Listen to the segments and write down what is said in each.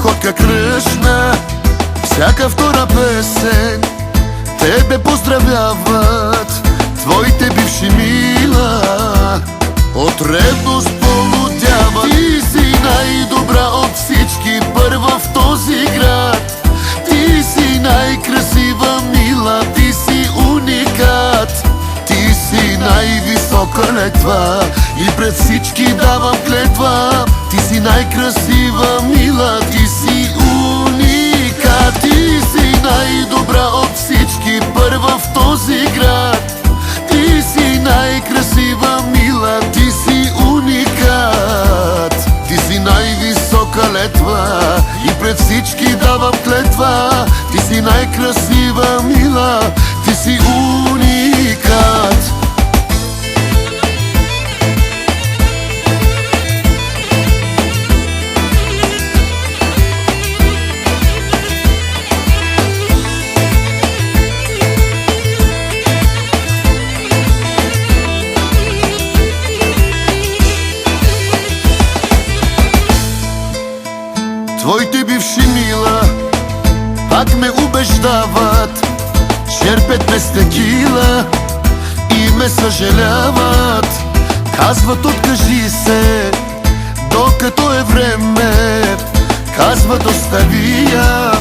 котка кръшна, всяка втора песен тебе поздравяват твоите бивши мила. От ревност полудява. Ти си най-добра от всички, първа в този град. Ти си най-красива, мила, ти си уникат. Ти си най-висока летва и пред всички давам клетва. Ти си най-красива, мила, ти си уникат. Ти си най-добра от всички, първа в този град. Ти си най-красива, мила, ти си уникат. Ти си най-висока летва и пред всички давам клетва. Ти си най-красива, мила, ти си уникат. Твоите бивши мила пак ме убеждават, черпят ме с текила и ме съжаляват. Казват, откажи се, докато е време. Казват, остави я,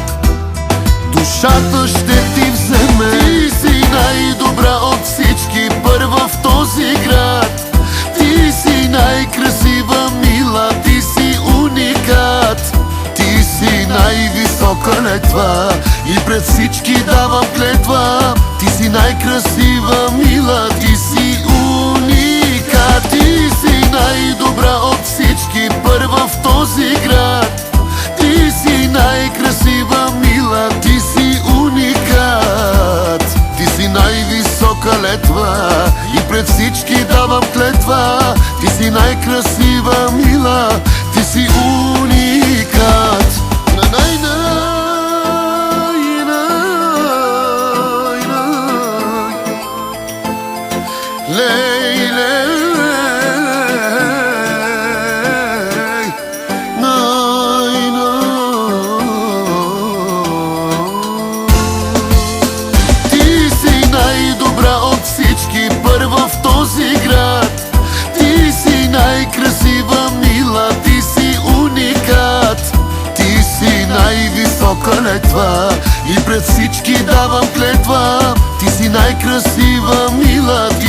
душата ще ти вземе. Ти си най-добра от всички, първа в този град. Ти си най-красива, мила, ти си уникат. Ти си най-висока летва и пред всички давам клетва. Ти си най-красива, мила, ти си уникат. Ти си най-добра от всички, първа в този град. Ти си най-красива, мила, ти си уникат. Ти си най-висока летва и пред всички давам клетва. Ти си най-красива, мила, ти си уникат. Ти си най-добра от всички, първа в този град. Ти си най-красива, мила, ти си уникат. Ти си най-висока летва и пред всички давам клетва. Ти си най-красива, мила, ти